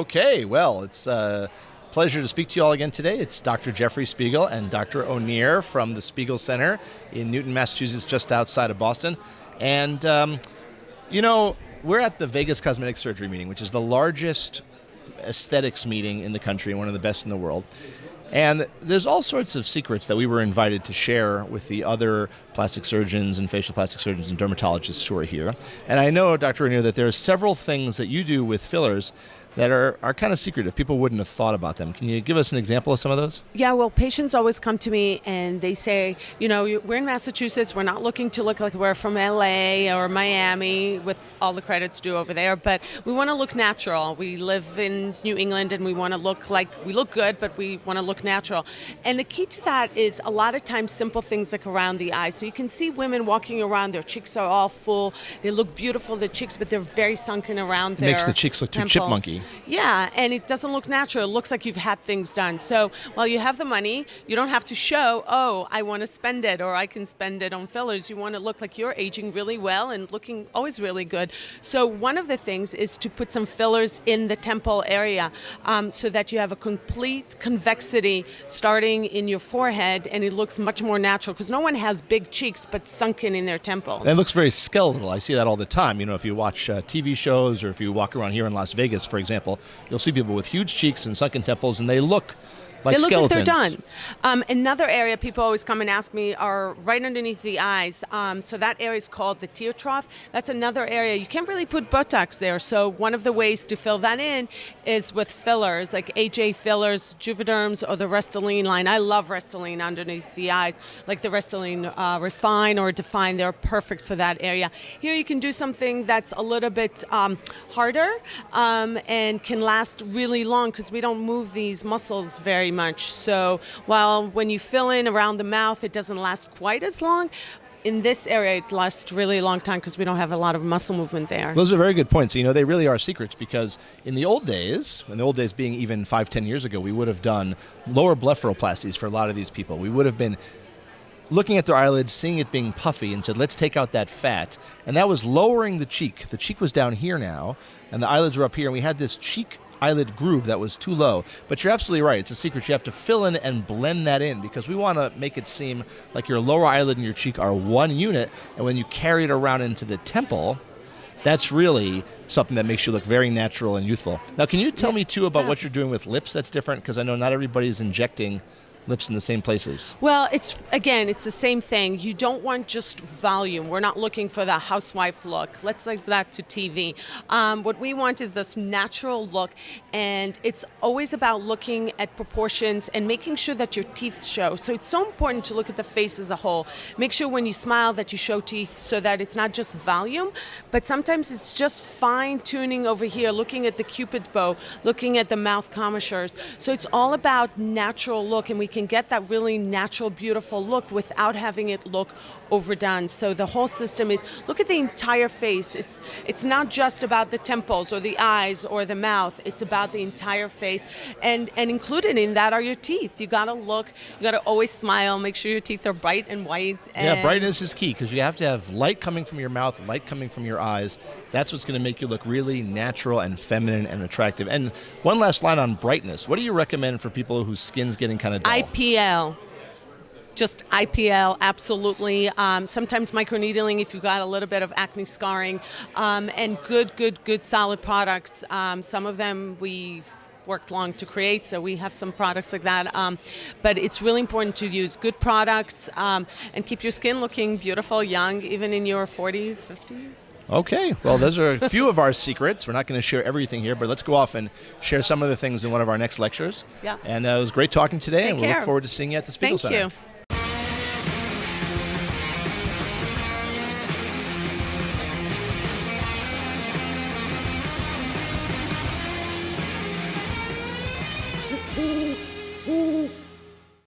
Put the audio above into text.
Okay, well, it's a pleasure to speak to you all again today. It's Dr. Jeffrey Spiegel and Dr. Onir from the Spiegel Center in Newton, Massachusetts, just outside of Boston. And, we're at the Vegas Cosmetic Surgery meeting, which is the largest aesthetics meeting in the country and one of the best in the world. And there's all sorts of secrets that we were invited to share with the other plastic surgeons and facial plastic surgeons and dermatologists who are here. And I know, Dr. Onir, that there are several things that you do with fillers that are kind of secretive. People wouldn't have thought about them. Can you give us an example of some of those? Yeah, well, patients always come to me and they say, we're in Massachusetts. We're not looking to look like we're from LA or Miami, with all the credits due over there, but we want to look natural. We live in New England and we want to look like we look good, but we want to look natural. And the key to that is a lot of times simple things like around the eyes. So you can see women walking around, their cheeks are all full. They look beautiful, the cheeks, but they're very sunken around their Makes the cheeks look temples. too chipmunky. Yeah, and it doesn't look natural. It looks like you've had things done. So while you have the money, you don't have to show, I want to spend it or I can spend it on fillers. You want to look like you're aging really well and looking always really good. So one of the things is to put some fillers in the temple area so that you have a complete convexity starting in your forehead, and it looks much more natural because no one has big cheeks but sunken in their temples. And it looks very skeletal. I see that all the time. If you watch TV shows or if you walk around here in Las Vegas, for example, you'll see people with huge cheeks and sunken temples, and they look like skeletons. They look like they're done. Another area people always come and ask me are right underneath the eyes. So that area is called the tear trough. That's another area. You can't really put Botox there. So one of the ways to fill that in is with fillers, like AJ fillers, Juvederms, or the Restylane line. I love Restylane underneath the eyes, like the Restylane Refine or Define. They're perfect for that area. Here you can do something that's a little bit harder and can last really long because we don't move these muscles very much. So while when you fill in around the mouth, it doesn't last quite as long, in this area it lasts really long time because we don't have a lot of muscle movement there. Those are very good points. They really are secrets because in the old days being even 5-10 years ago, we would have done lower blepharoplasties for a lot of these people. We would have been looking at their eyelids, seeing it being puffy, and said, let's take out that fat. And that was lowering the cheek. The cheek was down here now, and the eyelids were up here, and we had this cheek eyelid groove that was too low. But you're absolutely right. It's a secret. You have to fill in and blend that in because we want to make it seem like your lower eyelid and your cheek are one unit, and when you carry it around into the temple, that's really something that makes you look very natural and youthful. Now, can you tell me, too, about what you're doing with lips that's different? Because I know not everybody's injecting lips in the same places. Well, it's the same thing. You don't want just volume. We're not looking for the housewife look. Let's leave that to TV. What we want is this natural look, and it's always about looking at proportions and making sure that your teeth show. So it's so important to look at the face as a whole. Make sure when you smile that you show teeth so that it's not just volume, but sometimes it's just fine-tuning over here, looking at the cupid bow, looking at the mouth commissures. So it's all about natural look, and we can get that really natural, beautiful look without having it look overdone. So the whole system is look at the entire face. It's not just about the temples or the eyes or the mouth. It's about the entire face, and included in that are your teeth. You gotta always smile. Make sure your teeth are bright and white. Yeah, brightness is key because you have to have light coming from your mouth, light coming from your eyes. That's what's going to make you look really natural and feminine and attractive. And one last line on brightness. What do you recommend for people whose skin's getting kind of dull? IPL. Just IPL, absolutely. Sometimes microneedling if you got a little bit of acne scarring, and good solid products. Some of them we've worked long to create, so we have some products like that. But it's really important to use good products and keep your skin looking beautiful, young, even in your 40s, 50s. Okay, well, those are a few of our secrets. We're not going to share everything here, but let's go off and share some of the things in one of our next lectures. Yeah. And it was great talking today, Take and we care. look forward to seeing you at the Spiegel Center. Thank you.